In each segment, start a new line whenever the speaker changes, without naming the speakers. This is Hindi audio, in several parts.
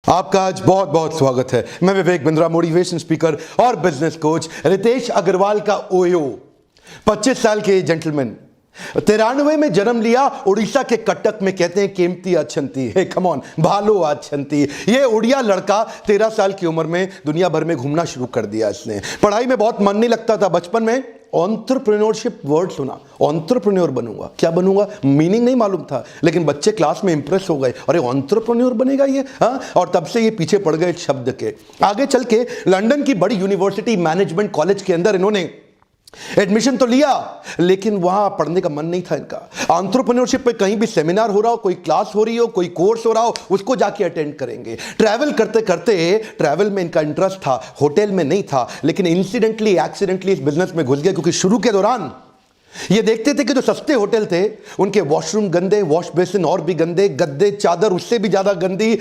आपका आज बहुत बहुत स्वागत है। मैं विवेक बिंद्रा, मोटिवेशन स्पीकर और बिजनेस कोच। रितेश अग्रवाल का ओयो 25 साल के जेंटलमैन, 93 में जन्म लिया, उड़ीसा के कटक में। कहते हैं कीमती अच्छंती है, कम ऑन, भालो अच्छंती। ये उड़िया लड़का 13 साल की उम्र में दुनिया भर में घूमना शुरू कर दिया इसने। पढ़ाई में बहुत मन नहीं लगता था बचपन में। एंटरप्रेन्योरशिप वर्ड सुना, एंटरप्रेन्योर बनूंगा, क्या बनूंगा मीनिंग नहीं मालूम था, लेकिन बच्चे क्लास में इंप्रेस हो गए, अरे एंटरप्रेन्योर बनेगा ये, हाँ। और तब से ये पीछे पड़ गए शब्द के। आगे चल के लंदन की बड़ी यूनिवर्सिटी मैनेजमेंट कॉलेज के अंदर इन्होंने एडमिशन तो लिया, लेकिन वहां पढ़ने का मन नहीं था इनका। एंटरप्रेन्योरशिप पे कहीं भी सेमिनार हो रहा हो, कोई क्लास हो रही हो, कोई कोर्स हो रहा हो, उसको जाके अटेंड करेंगे। ट्रैवल करते करते ट्रैवल में इनका इंटरेस्ट था, होटल में नहीं था, लेकिन इंसिडेंटली एक्सीडेंटली इस बिजनेस में घुस गया। क्योंकि शुरू के दौरान ये देखते थे कि जो सस्ते होटल थे उनके वॉशरूम गंदे, वॉश बेसिन और भी गंदे, गद्दे चादर उससे भी ज्यादा गंदी,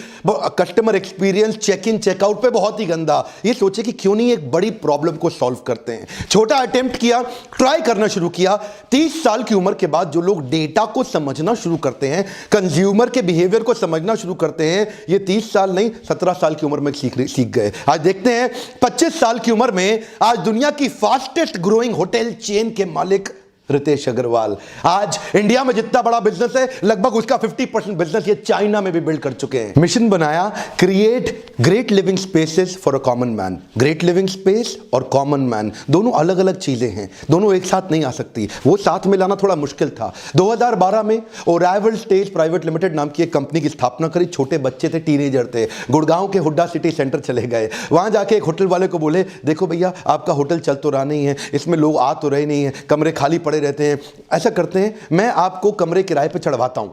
customer experience check in checkout पे बहुत ही गंदा। ये सोचे कि क्यों नहीं एक बड़ी प्रॉब्लम को सॉल्व करते हैं। छोटा अटेम्प्ट किया, ट्राई करना शुरू किया। 30 साल की उम्र के बाद जो लोग डेटा को समझना शुरू करते हैं, कंज्यूमर के बिहेवियर को समझना शुरू करते हैं, ये 30 साल नहीं 17 साल की उम्र में सीख गए। आज देखते हैं 25 साल की उम्र में आज दुनिया की फास्टेस्ट ग्रोइंग होटल चेन के मालिक रितेश अग्रवाल। आज इंडिया में जितना बड़ा बिजनेस है, लगभग उसका 50% बिजनेस ये चाइना में भी बिल्ड कर चुके हैं। मिशन बनाया, create great living spaces for a common man. Great living space और कॉमन मैन दोनों अलग अलग चीजें हैं, दोनों एक साथ नहीं आ सकती। वो साथ में लाना थोड़ा मुश्किल था। 2012 में ओराइवल स्टेज प्राइवेट लिमिटेड नाम की एक कंपनी की स्थापना करी। छोटे बच्चे थे, टीनेजर थे, गुड़गांव के हुड्डा सिटी सेंटर चले गए। वहां जाके एक होटल वाले को बोले, देखो भैया आपका होटल चल तो रहा नहीं है, इसमें लोग आ तो रहे नहीं है, कमरे खाली पड़े रहते हैं। ऐसा करते हैं, मैं आपको कमरे किराए पे चढ़वाता हूं,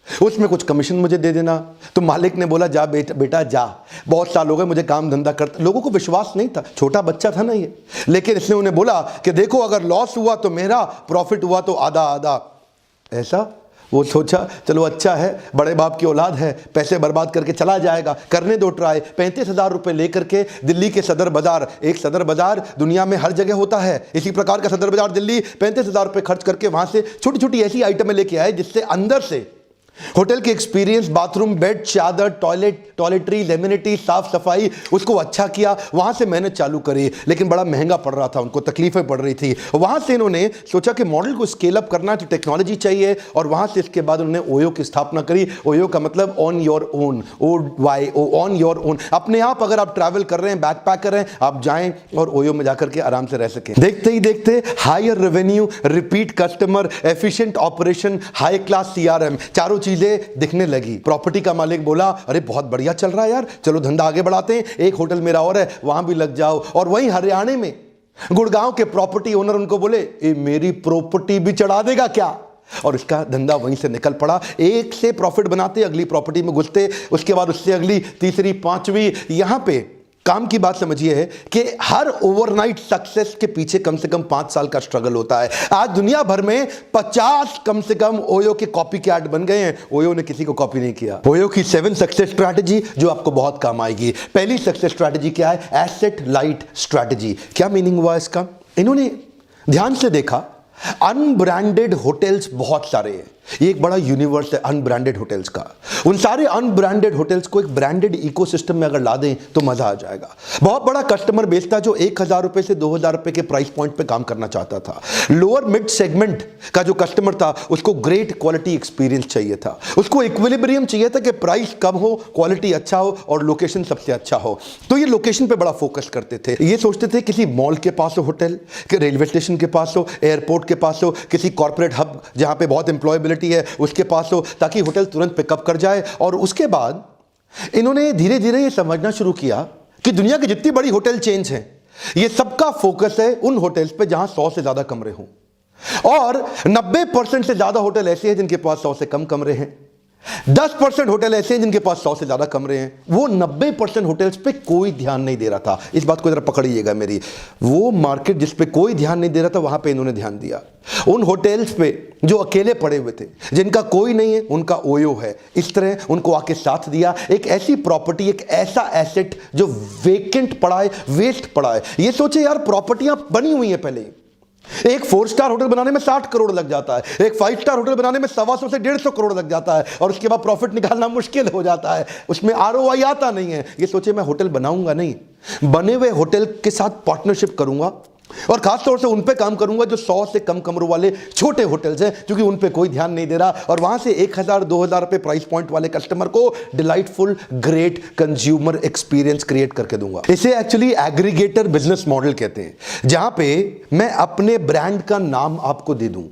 उसमें कुछ कमीशन मुझे दे देना। तो मालिक ने बोला, जा बेटा जा, बहुत साल हो गए मुझे काम धंधा करते। लोगों को विश्वास नहीं था, छोटा बच्चा था ना ये, लेकिन इसने उन्हें बोला कि देखो अगर लॉस हुआ तो मेरा, प्रॉफिट हुआ तो आधा आधा। ऐसा वो सोचा, चलो अच्छा है, बड़े बाप की औलाद है, पैसे बर्बाद करके चला जाएगा, करने दो ट्राई। 35,000 रुपए लेकर के दिल्ली के सदर बाजार, एक सदर बाजार दुनिया में हर जगह होता है, इसी प्रकार का सदर बाजार दिल्ली, 35,000 रुपए खर्च करके वहां से छोटी छोटी ऐसी आइटमें लेके आए जिससे अंदर से होटल के एक्सपीरियंस, बाथरूम, बेड, चादर, टॉयलेटरी, एमिनिटी, साफ सफाई, उसको अच्छा किया। वहां से मेहनत चालू करी, लेकिन बड़ा महंगा पड़ रहा था उनको, तकलीफें पड़ रही थी। वहां से इन्होंने सोचा कि मॉडल को स्केल अप करना है तो टेक्नोलॉजी चाहिए, और वहां से इसके बाद उन्होंने ओयो की स्थापना करी। ओयो का मतलब on your own, OYO, on your own. अपने आप अगर आप ट्रैवल कर रहे हैं, बैक पैक कर रहे हैं, आप जाएं और ओयो में जाकर के आराम से रह सकें। देखते ही देखते higher revenue, repeat customer, efficient operation, high class CRM, चारों चीजें दिखने लगी। प्रॉपर्टी का मालिक बोला, अरे बहुत बढ़िया चल रहा है यार, चलो धंधा आगे बढ़ाते हैं, एक होटल मेरा और है, वहां भी लग जाओ। और वहीं हरियाणा में गुड़गांव के प्रॉपर्टी ओनर उनको बोले, ए मेरी प्रॉपर्टी भी चढ़ा देगा क्या? और इसका धंधा वहीं से निकल पड़ा। एक से प्रॉफिट बनाते, अगली प्रॉपर्टी में घुसते, उसके बाद उससे अगली, तीसरी, पांचवी। यहां पे काम की बात समझिए है कि हर ओवरनाइट सक्सेस के पीछे कम से कम 5 साल का स्ट्रगल होता है। आज दुनिया भर में 50 कम से कम ओयो के कॉपी कैट बन गए हैं। ओयो ने किसी को कॉपी नहीं किया। ओयो की 7 सक्सेस स्ट्रैटेजी जो आपको बहुत काम आएगी। पहली सक्सेस स्ट्रैटेजी क्या है? Asset light strategy. क्या मीनिंग हुआ इसका? इन्होंने ध्यान से देखा, अनब्रांडेड होटल्स बहुत सारे हैं, ये एक बड़ा यूनिवर्स है अनब्रांडेड होटल्स का। उन सारे अनब्रांडेड होटल्स को एक ब्रांडेड इकोसिस्टम में अगर ला दें तो मजा आ जाएगा। बहुत बड़ा कस्टमर बेस था जो 1,000 रुपए से 2,000 रुपए के प्राइस पॉइंट पे काम करना चाहता था। लोअर मिड सेगमेंट का जो कस्टमर था उसको ग्रेट क्वालिटी एक्सपीरियंस चाहिए था, उसको इक्विलिब्रियम चाहिए था कि प्राइस कम हो, क्वालिटी अच्छा हो और लोकेशन सबसे अच्छा हो। तो ये लोकेशन पे बड़ा फोकस करते थे। ये सोचते थे किसी मॉल के पास हो होटल, कि रेलवे स्टेशन के पास हो, एयरपोर्ट के पास हो, किसी कॉर्पोरेट हब जहां पे बहुत एम्प्लॉयबिलिटी है उसके पास हो, ताकि होटल तुरंत पिकअप कर जाए। और उसके बाद इन्होंने धीरे धीरे ये समझना शुरू किया कि दुनिया की जितनी बड़ी होटल चेन्स हैं, ये सबका फोकस है उन होटल्स पे जहां 100 से ज्यादा कमरे हों, और 90% से ज्यादा होटल ऐसे हैं जिनके पास 100 से कम कमरे हैं। 10% होटल ऐसे हैं जिनके पास 100 से ज्यादा कमरे हैं। वो 90% होटल्स पे कोई ध्यान नहीं दे रहा था। इस बात को जरा पकड़िएगा मेरी। वो मार्केट जिस पे कोई ध्यान नहीं दे रहा था, वहां पे इन्होंने ध्यान दिया। उन होटल्स पे जो अकेले पड़े हुए थे, जिनका कोई नहीं है, उनका ओयो है, इस तरह उनको आके साथ दिया। एक ऐसी प्रॉपर्टी, एक ऐसा एसेट जो वेकेंट पड़ा है, वेस्ट पड़ा है। ये सोचे यार, प्रॉपर्टियां बनी हुई है पहले, एक 4 स्टार होटल बनाने में 60 करोड़ लग जाता है, एक 5 स्टार होटल बनाने में 125 से 150 करोड़ लग जाता है, और उसके बाद प्रॉफिट निकालना मुश्किल हो जाता है, उसमें आरओआई आता नहीं है। ये सोचे मैं होटल बनाऊंगा नहीं, बने हुए होटल के साथ पार्टनरशिप करूंगा, और खासतौर से उन पे काम करूंगा जो 100 से कम कमरों वाले छोटे होटल्स हैं, क्योंकि उन पे कोई ध्यान नहीं दे रहा, और वहां से 1000-2000 रुपए प्राइस पॉइंट वाले कस्टमर को delightful great consumer experience create करके दूंगा। इसे एक्चुअली एग्रीगेटर बिजनेस मॉडल कहते हैं, जहां पे मैं अपने ब्रांड का नाम आपको दे दूं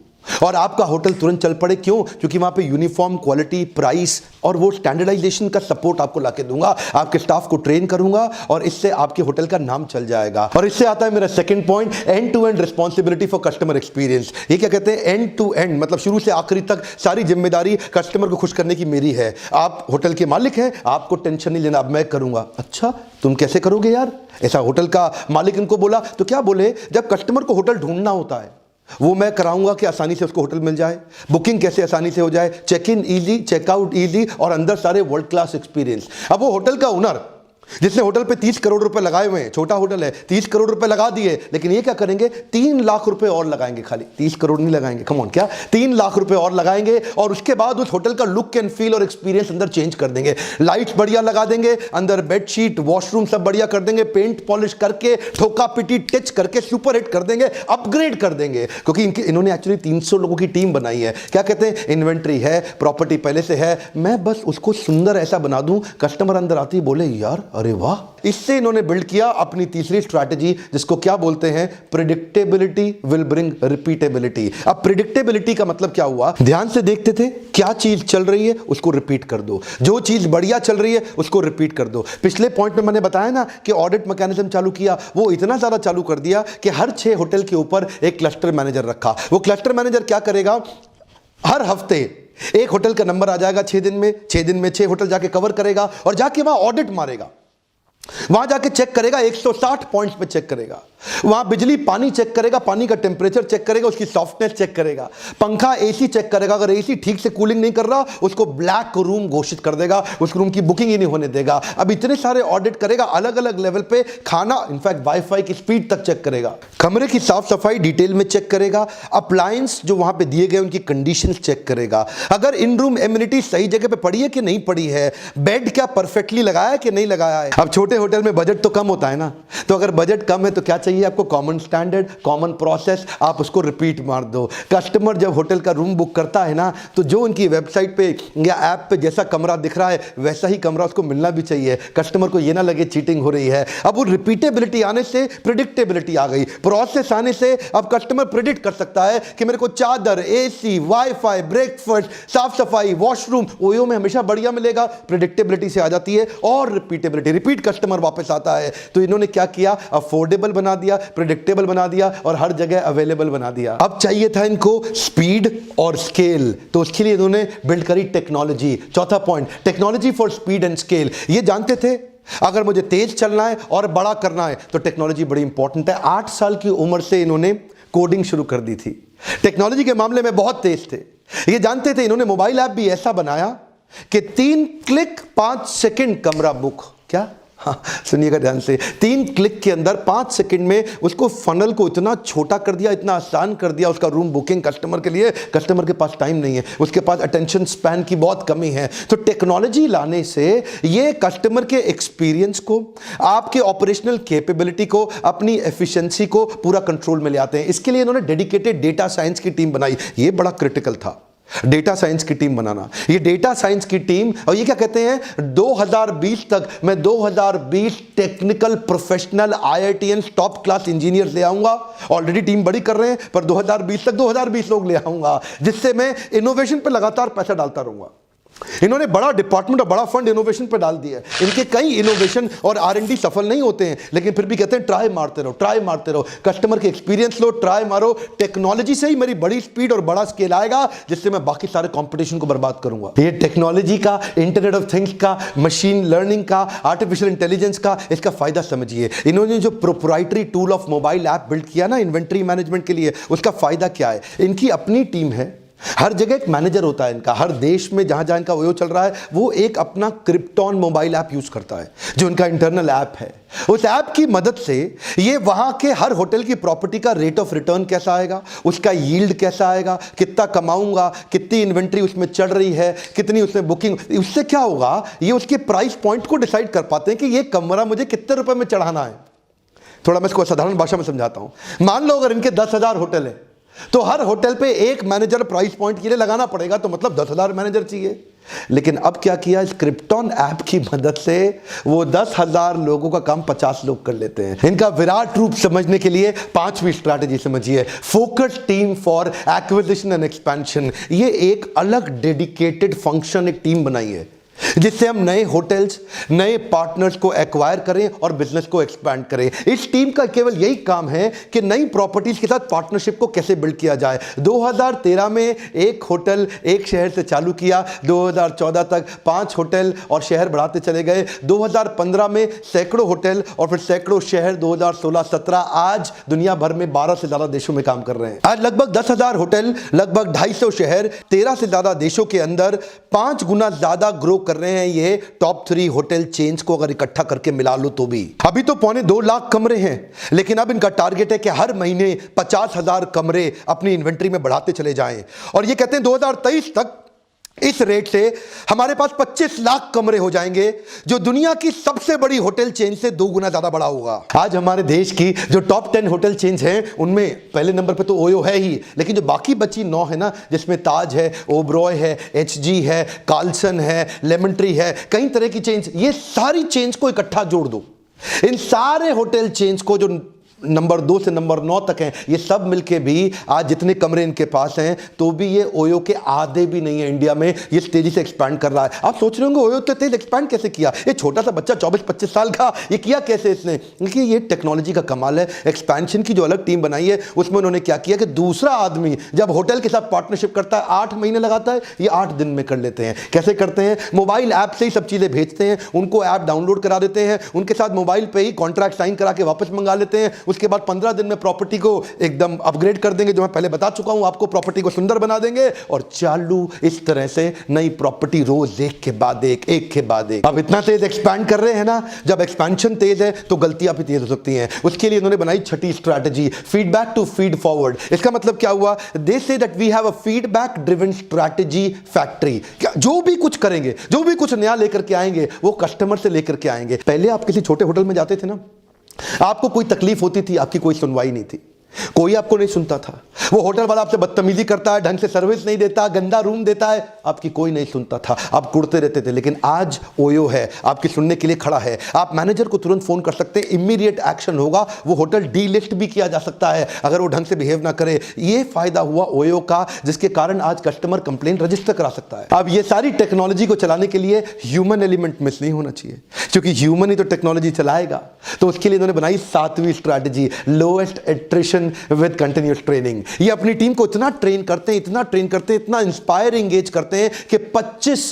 और आपका होटल तुरंत चल पड़े। क्यों? क्योंकि वहां पे यूनिफॉर्म क्वालिटी, प्राइस और वो स्टैंडर्डाइजेशन का सपोर्ट आपको लाके दूंगा, आपके स्टाफ को ट्रेन करूंगा, और इससे आपके होटल का नाम चल जाएगा। और इससे आता है मेरा second point, end to end responsibility for customer experience. ये क्या कहते हैं? एंड टू एंड मतलब शुरू से आखिरी तक सारी जिम्मेदारी कस्टमर को खुश करने की मेरी है। आप होटल के मालिक हैं, आपको टेंशन नहीं लेना, अब मैं करूंगा। अच्छा, तुम कैसे करोगे यार? ऐसा होटल का मालिक इनको बोला तो क्या बोले, जब कस्टमर को होटल ढूंढना होता है वो मैं कराऊंगा कि आसानी से उसको होटल मिल जाए, बुकिंग कैसे आसानी से हो जाए, check in easy, checkout easy, और अंदर सारे वर्ल्ड क्लास एक्सपीरियंस। अब वो होटल का ओनर जिसने होटल पे 30 करोड़ रुपए लगाए हुए हैं, छोटा होटल है, 30 करोड़ रुपए लगा दिए, लेकिन ये क्या करेंगे, 3 लाख रुपए और लगाएंगे। खाली 30 करोड़ नहीं लगाएंगे, कम ऑन, क्या 3 लाख रुपए और लगाएंगे, और उसके बाद उस होटल का लुक एंड फील और एक्सपीरियंस अंदर चेंज कर देंगे। लाइट्स बढ़िया लगा देंगे, अंदर बेडशीट, वॉशरूम सब बढ़िया कर देंगे, पेंट पॉलिश करके, ठोका पिटी टच करके सुपर हिट कर देंगे, अपग्रेड कर देंगे। क्योंकि इन्होंने एक्चुअली 300 लोगों की टीम बनाई है। क्या कहते हैं, इन्वेंट्री है, प्रॉपर्टी पहले से है, मैं बस उसको सुंदर ऐसा बना दूं, कस्टमर अंदर आती बोले यार अरे वाह। इससे इन्होंने बिल्ड किया अपनी तीसरी स्ट्रैटेजी, जिसको क्या बोलते हैं, प्रिडिक्टेबिलिटी विल ब्रिंग रिपीटेबिलिटी। अब प्रिडिक्टेबिलिटी का मतलब क्या हुआ, ध्यान से देखते थे, क्या चीज चल रही है उसको रिपीट कर दो, जो चीज बढ़िया चल रही है उसको रिपीट कर दो। पिछले पॉइंट में मैंने बताया ना कि ऑडिट मैकेनिज्म चालू किया, वो इतना ज्यादा चालू कर दिया कि हर 6 होटल के ऊपर एक क्लस्टर मैनेजर रखा। वो क्लस्टर मैनेजर क्या करेगा, हर हफ्ते एक होटल का नंबर आ जाएगा, 6 दिन में 6 होटल जाके कवर करेगा, और जाके वहां ऑडिट मारेगा, वहां जाके चेक करेगा, 160 पॉइंट्स पे चेक करेगा, वहां बिजली पानी चेक करेगा, पानी का टेम्परेचर चेक करेगा, उसकी सॉफ्टनेस चेक करेगा, पंखा एसी चेक करेगा, अगर एसी ठीक से कूलिंग नहीं कर रहा उसको ब्लैक रूम घोषित कर देगा, उस रूम की बुकिंग ही नहीं होने देगा। अब इतने सारे ऑडिट करेगा अलग अलग लेवल पे, खाना इनफैक्ट वाईफाई की स्पीड तक चेक करेगा, कमरे की साफ सफाई डिटेल में चेक करेगा, अप्लायंस जो वहां पे दिए गए उनकी कंडीशंस चेक करेगा, अगर इन रूम एमिनिटी सही जगह पे पड़ी है कि नहीं पड़ी है, बेड क्या परफेक्टली लगाया है कि नहीं लगाया है। अब छोटे होटल में बजट तो कम होता है ना, तो अगर बजट कम है तो क्या चाहिए आपको, कॉमन स्टैंडर्ड, कॉमन प्रोसेस, आप उसको रिपीट मार दो। कस्टमर जब होटल का रूम बुक करता है ना, तो जो उनकी वेबसाइट पे या ऐप पे जैसा कमरा दिख रहा है वैसा ही कमरा उसको मिलना भी चाहिए, कस्टमर को ये ना लगे चीटिंग हो रही है। अब वो रिपीटेबिलिटी आने से प्रिडिक्टेबिलिटी आ गई, प्रोसेस आने से अब कस्टमर प्रिडिक्ट कर सकता है कि मेरे को चादर, एसी, वाईफाई, ब्रेकफास्ट, साफ सफाई, वॉशरूम ओयो में हमेशा बढ़िया मिलेगा। प्रिडिक्टेबिलिटी से आ जाती है और रिपीटेबिलिटी, रिपीट कस्टमर वापस आता है। तो इन्होंने क्या किया, अफोर्डेबल बना दिया, प्रिडिक्टेबल बना दिया, और हर जगह अवेलेबल बना दिया। अब चाहिए था इनको स्पीड और स्केल, तो उसके लिए इन्होंने बिल्ड करी टेक्नोलॉजी। चौथा point, technology for speed and scale. ये जानते थे अगर मुझे तेज चलना है और बड़ा करना है तो टेक्नोलॉजी बड़ी इंपॉर्टेंट है। 8 साल की उम्र से इन्होंने कोडिंग शुरू कर दी थी, टेक्नोलॉजी के मामले में बहुत तेज थे। ये जानते थे, इन्होंने मोबाइल ऐप भी ऐसा बनाया कि 3 क्लिक 5 सेकंड कमरा बुक। क्या? हाँ, सुनिएगा ध्यान से, 3 क्लिक के अंदर 5 सेकंड में उसको फनल को इतना छोटा कर दिया, इतना आसान कर दिया उसका रूम बुकिंग कस्टमर के लिए। कस्टमर के पास टाइम नहीं है, उसके पास अटेंशन स्पैन की बहुत कमी है। तो टेक्नोलॉजी लाने से ये कस्टमर के एक्सपीरियंस को, आपके ऑपरेशनल कैपेबिलिटी को, अपनी एफिशिएंसी को पूरा कंट्रोल में ले आते हैं। इसके लिए इन्होंने डेडिकेटेड डेटा साइंस की टीम बनाई। ये बड़ा क्रिटिकल था, डेटा साइंस की टीम बनाना। ये डेटा साइंस की टीम, और ये क्या कहते हैं, 2020 तक मैं 2020 technical professional IITian top class engineer ले आऊंगा। ऑलरेडी टीम बड़ी कर रहे हैं, पर 2020 तक 2020 लोग ले आऊंगा, जिससे मैं इनोवेशन पे लगातार पैसा डालता रहूंगा। इन्होंने बड़ा डिपार्टमेंट और बड़ा फंड इनोवेशन पर डाल दिया है। इनके कई इनोवेशन और R&D सफल नहीं होते हैं, लेकिन फिर भी कहते हैं ट्राई मारते रहो, ट्राई मारते रहो, कस्टमर के एक्सपीरियंस लो, ट्राई मारो। टेक्नोलॉजी से ही मेरी बड़ी स्पीड और बड़ा स्केल आएगा, जिससे मैं बाकी सारे कंपटीशन को बर्बाद करूंगा। ये टेक्नोलॉजी का, इंटरनेट ऑफ थिंग्स का, मशीन लर्निंग का, आर्टिफिशियल इंटेलिजेंस का, इसका फायदा समझिए। इन्होंने जो proprietary tool of mobile app build किया ना इन्वेंट्री मैनेजमेंट के लिए, उसका फायदा क्या है, इनकी अपनी टीम है हर जगह एक मैनेजर होता है इनका, हर देश में जहां जहां इनका ओयो चल रहा है वो एक अपना क्रिप्टॉन मोबाइल ऐप यूज करता है जो इनका इंटरनल ऐप है। उस ऐप की मदद से ये वहां के हर होटल की प्रॉपर्टी का रेट ऑफ रिटर्न कैसा आएगा, उसका यील्ड कैसा आएगा, कितना कमाऊंगा, कितनी इन्वेंट्री उसमें चढ़ रही है, कितनी उसमें बुकिंग, उससे क्या होगा ये उसके प्राइस पॉइंट को डिसाइड कर पाते हैं कि ये कमरा मुझे कितने रुपए में चढ़ाना है। थोड़ा मैं इसको साधारण भाषा में समझाता हूं। मान लो अगर इनके 10,000 होटल है तो हर होटल पे एक मैनेजर प्राइस पॉइंट के लिए लगाना पड़ेगा, तो मतलब 10,000 मैनेजर चाहिए। लेकिन अब क्या किया, इस क्रिप्टॉन ऐप की मदद से वो 10,000 लोगों का काम 50 लोग कर लेते हैं। इनका विराट रूप समझने के लिए 5वीं स्ट्रैटेजी समझिए, focus team for acquisition and expansion. ये एक अलग डेडिकेटेड फंक्शन एक टीम बनाई है जिससे हम नए होटल्स, नए पार्टनर्स को एक्वायर करें और बिजनेस को एक्सपैंड करें। इस टीम का केवल यही काम है कि नई प्रॉपर्टीज के साथ पार्टनरशिप को कैसे बिल्ड किया जाए। 2013 में एक होटल एक शहर से चालू किया, 2014 तक 5 होटल और शहर बढ़ाते चले गए, 2015 में सैकड़ों होटल और फिर सैकड़ों शहर, 2016-17 आज दुनिया भर में 12 से ज्यादा देशों में काम कर रहे हैं। आज लगभग 10,000 होटल, लगभग 250 शहर, 13 से ज्यादा देशों के अंदर 5 गुना ज्यादा ग्रो कर रहे हैं। ये टॉप 3 होटल चेन्स को अगर इकट्ठा करके मिला लो तो भी। अभी तो 2.25 लाख कमरे हैं, लेकिन अब इनका टारगेट है कि हर महीने 50,000 कमरे अपनी इन्वेंट्री में बढ़ाते चले जाएं। और ये कहते हैं 2023 तक इस रेट से हमारे पास 25 लाख कमरे हो जाएंगे, जो दुनिया की सबसे बड़ी होटल चेन से 2 गुना ज्यादा बड़ा होगा। आज हमारे देश की जो टॉप 10 होटल चेन्स हैं उनमें पहले नंबर पे तो ओयो है ही, लेकिन जो बाकी बची 9 है ना, जिसमें ताज है, ओबरॉय है, एचजी है, कार्लसन है, लेमन ट्री है, कई तरह की चेन्स, ये सारी चेन्स को इकट्ठा जोड़ दो। इन सारे होटल चेन्स को जो नंबर 2 से नंबर 9 तक हैं, ये सब मिलके भी आज जितने कमरे इनके पास हैं तो भी ये ओयो के आधे भी नहीं है इंडिया में। ये तेजी से एक्सपैंड कर रहा है। आप सोच रहे होंगे ओयो तो तेज एक्सपैंड कैसे किया, ये छोटा सा बच्चा 24-25 साल का, ये किया कैसे इसने? देखिए ये टेक्नोलॉजी का कमाल है। एक्सपेंशन की जो अलग टीम बनाई है उसमें उन्होंने क्या किया कि दूसरा आदमी जब होटल के साथ पार्टनरशिप करता है 8 महीने लगाता है, ये 8 दिन में कर लेते हैं। कैसे करते हैं? मोबाइल ऐप से ही सब चीजें भेजते हैं, उनको ऐप डाउनलोड करा देते हैं, उनके साथ मोबाइल पे ही कॉन्ट्रैक्ट साइन करा के वापस मंगा लेते हैं। उसके बाद 15 दिन में प्रॉपर्टी को एकदम अपग्रेड कर देंगे, जो मैं पहले बता चुका हूं आपको, प्रॉपर्टी को सुंदर बना देंगे और चालू इस तरह से नई प्रॉपर्टी रोज एक के बाद एक। अब इतना तेज एक्सपैंड कर रहे हैं ना, जब एक्सपेंशन तेज है तो गलतियां भी तेज हो सकती हैं। उसके लिए इन्होंने बनाई 6ठी strategy, feedback to feed forward. इसका मतलब क्या हुआ? They say that we have a feedback driven strategy factory. जो भी कुछ करेंगे, जो भी कुछ नया लेकर के आएंगे, वो कस्टमर से लेकर के आएंगे। पहले आप किसी छोटे होटल में जाते थे ना, आपको कोई तकलीफ होती थी, आपकी कोई सुनवाई नहीं थी, कोई आपको नहीं सुनता था। वो होटल वाला आपसे बदतमीजी करता है, ढंग से सर्विस नहीं देता, गंदा रूम देता है, आपकी कोई नहीं सुनता था, आप कुड़ते रहते थे। लेकिन आज ओयो है, आपकी सुनने के लिए खड़ा है। आप मैनेजर को तुरंत फोन कर सकते हैं, इमीडिएट एक्शन होगा, वो होटल डीलिस्ट भी किया जा सकता है अगर वो ढंग से बिहेव ना करे। ये फायदा हुआ ओयो का, जिसके कारण आज कस्टमर कंप्लेंट रजिस्टर करा सकता है। अब ये सारी टेक्नोलॉजी को चलाने के लिए ह्यूमन एलिमेंट मिस नहीं होना चाहिए, क्योंकि ह्यूमन ही तो टेक्नोलॉजी चलाएगा। तो उसके लिए इन्होंने बनाई 7वीं strategy, lowest attrition with continuous training. ये अपनी टीम को इतना ट्रेन करते हैं, इतना इंस्पायर एंगेज करते हैं कि 25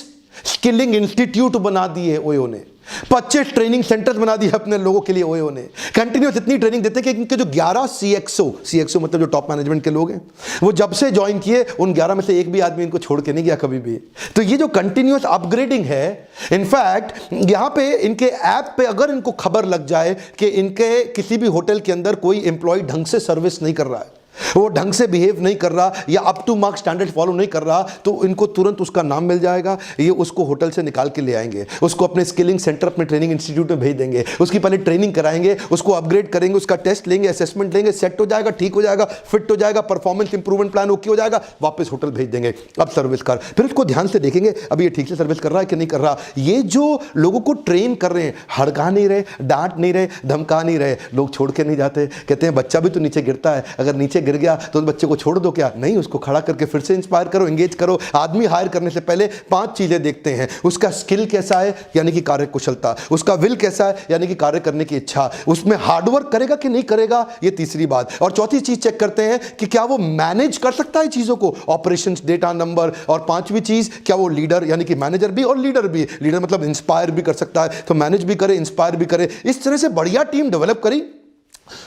स्किलिंग इंस्टीट्यूट बना दिए ओयो ने, 25 ट्रेनिंग सेंटर्स बना दिए अपने लोगों के लिए ओयो ने। कंटिन्यूअस इतनी ट्रेनिंग देते हैं कि इनके जो 11 सीएक्सओ मतलब जो टॉप मैनेजमेंट के लोग हैं, वो जब से ज्वाइन किए उन 11 में से एक भी आदमी इनको छोड़ के नहीं गया कभी भी। तो ये जो कंटिन्यूअस अपग्रेडिंग है, इनफैक्ट यहां पे इनके ऐप पे अगर इनको खबर लग जाए कि इनके किसी भी होटल के अंदर कोई एम्प्लॉय ढंग से सर्विस नहीं कर रहा है, वो ढंग से बिहेव नहीं कर रहा या up to mark standard follow नहीं कर रहा, तो इनको तुरंत उसका नाम मिल जाएगा। ये उसको होटल से निकाल के ले आएंगे, उसको अपने स्किलिंग सेंटर, अपने ट्रेनिंग इंस्टीट्यूट में भेज देंगे, उसकी पहले ट्रेनिंग कराएंगे, उसको अपग्रेड करेंगे, उसका टेस्ट लेंगे, असेसमेंट लेंगे, सेट हो जाएगा, ठीक हो जाएगा, फिट हो जाएगा, परफॉर्मेंस इंप्रूवमेंट प्लान ओके हो जाएगा, वापस होटल भेज देंगे। अब सर्विस कर, फिर उसको ध्यान से देखेंगे अब ये ठीक से सर्विस कर रहा है कि नहीं कर रहा। ये जो लोगों को ट्रेन कर रहे हैं, हड़का नहीं रहे, डांट नहीं रहे, धमका नहीं रहे, लोग छोड़ के नहीं जाते। कहते हैं बच्चा भी तो नीचे गिरता है, अगर नीचे गिर गया तो बच्चे को छोड़ दो क्या? नहीं, उसको खड़ा करके फिर से इंस्पायर करो, एंगेज करो। आदमी हायर करने से पहले 5 चीजें देखते हैं, उसका स्किल कैसा है यानी कि कार्य कुशलता, उसका विल कैसा है यानी कि कार्य करने की इच्छा, उसमें हार्डवर्क करेगा कि नहीं करेगा, ये तीसरी बात। और चौथी चीज चेक करते हैं कि क्या वो मैनेज कर सकता है चीजों को, ऑपरेशंस, डेटा, नंबर। और 5वीं चीज, क्या वो लीडर यानी कि मैनेजर भी और लीडर भी, लीडर मतलब इंस्पायर भी कर सकता है, तो मैनेज भी करे, इंस्पायर भी करे। इस तरह से बढ़िया टीम डेवलप करी,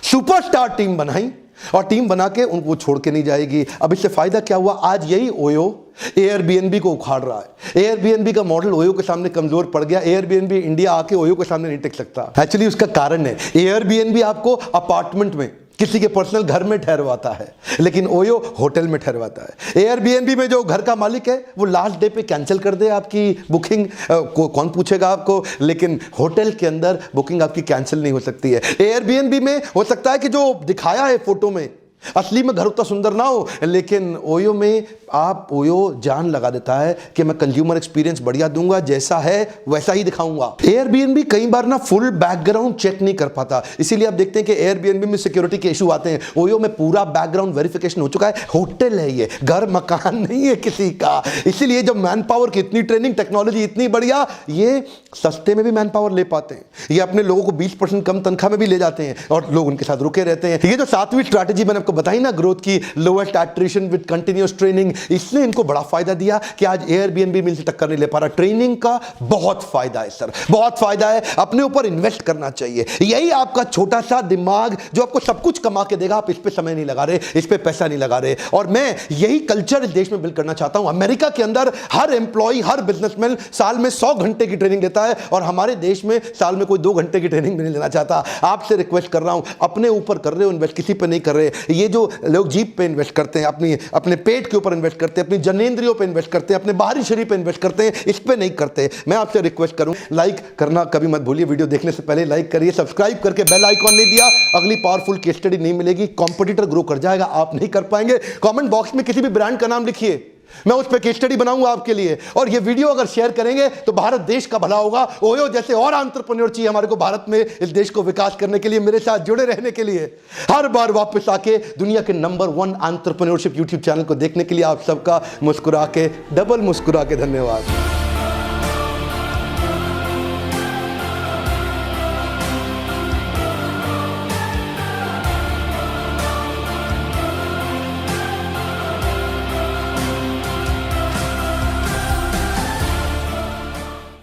सुपरस्टार टीम बनाई और टीम बना के उनको छोड़ के नहीं जाएगी। अब इससे फायदा क्या हुआ, आज यही ओयो एयरबीएनबी को उखाड़ रहा है। एयरबीएनबी का मॉडल ओयो के सामने कमजोर पड़ गया। एयरबीएनबी इंडिया आके ओयो के सामने नहीं टिक सकता। एक्चुअली उसका कारण है, एयरबीएनबी आपको अपार्टमेंट में किसी के पर्सनल घर में ठहरवाता है, लेकिन ओयो होटल में ठहरवाता है। एयरबीएनबी में जो घर का मालिक है वो लास्ट डे पे कैंसिल कर दे आपकी बुकिंग, कौन पूछेगा आपको, लेकिन होटल के अंदर बुकिंग आपकी कैंसिल नहीं हो सकती है। एयरबीएनबी में हो सकता है कि जो दिखाया है फोटो में असली में घर उतना सुंदर ना हो, लेकिन ओयो में ओयो जान लगा देता है कि मैं कंज्यूमर एक्सपीरियंस बढ़िया दूंगा, जैसा है वैसा ही दिखाऊंगा। एयरबीएनबी कई बार ना फुल बैकग्राउंड चेक नहीं कर पाता, इसीलिए आप देखते हैं कि एयरबीएनबी में सिक्योरिटी के इशू आते हैं। ओयो में पूरा बैकग्राउंड वेरिफिकेशन हो चुका है। होटल है ये, घर मकान नहीं है किसी का। इसीलिए जब मैन पावर की इतनी ट्रेनिंग, टेक्नोलॉजी इतनी बढ़िया, ये सस्ते में भी मैन पावर ले पाते हैं। ये अपने लोगों को 20% कम तनख्वाह में भी ले जाते हैं और लोग उनके साथ रुके रहते हैं। ये जो 7वीं स्ट्रैटेजी मैंने आपको बताई ना ग्रोथ की, lowest attrition with continuous training, इसने इनको बड़ा फायदा दिया कि आज एयरबीएनबी मिल से टक्कर नहीं ले पा रहा। ट्रेनिंग का बहुत फायदा है सर, बहुत फायदा है। अपने ऊपर इन्वेस्ट करना चाहिए। यही आपका छोटा सा दिमाग जो आपको सब कुछ कमा के देगा, आप इस पे समय नहीं लगा रहे, इस पे पैसा नहीं लगा रहे। और मैं यही कल्चर इस देश में बिल्ड करना चाहता हूं। अमेरिका के अंदर हर एम्प्लॉय, हर बिजनेसमैन साल में 100 घंटे की ट्रेनिंग देता है और हमारे देश में साल में कोई 2 घंटे की ट्रेनिंग भी नहीं लेना चाहता। आपसे रिक्वेस्ट कर रहा हूं, अपने ऊपर कर रहे हो इन्वेस्ट, किसी पे नहीं कर रहे। ये जो लोग जीप पे इन्वेस्ट करते हैं, अपने पेट के ऊपर इन्वेस्ट करते हैं, अपनी जनेंद्रियों पे इन्वेस्ट करते हैं, अपने बाहरी शरीर पे इन्वेस्ट करते हैं, इस पे नहीं करते। मैं आपसे रिक्वेस्ट करूं, लाइक करना कभी मत भूलिए। वीडियो देखने से पहले लाइक करिए, सब्सक्राइब करके बेल आइकॉन नहीं दिया, अगली पावरफुल केस स्टडी नहीं मिलेगी। कॉम्पिटिटर ग्रो कर जाएगा, आप नहीं कर पाएंगे। कमेंट बॉक्स में किसी भी ब्रांड का नाम लिखिए, मैं उस पर केस स्टडी बनाऊंगा आपके लिए। और ये वीडियो अगर शेयर करेंगे तो भारत देश का भला होगा। ओयो जैसे और एंटरप्रेन्योर चाहिए हमारे को भारत में, इस देश को विकास करने के लिए, मेरे साथ जुड़े रहने के लिए, हर बार वापस आके दुनिया के नंबर 1 एंटरप्रेन्योरशिप यूट्यूब चैनल को देखने के लिए आप सबका मुस्कुरा के, डबल मुस्कुरा के धन्यवाद।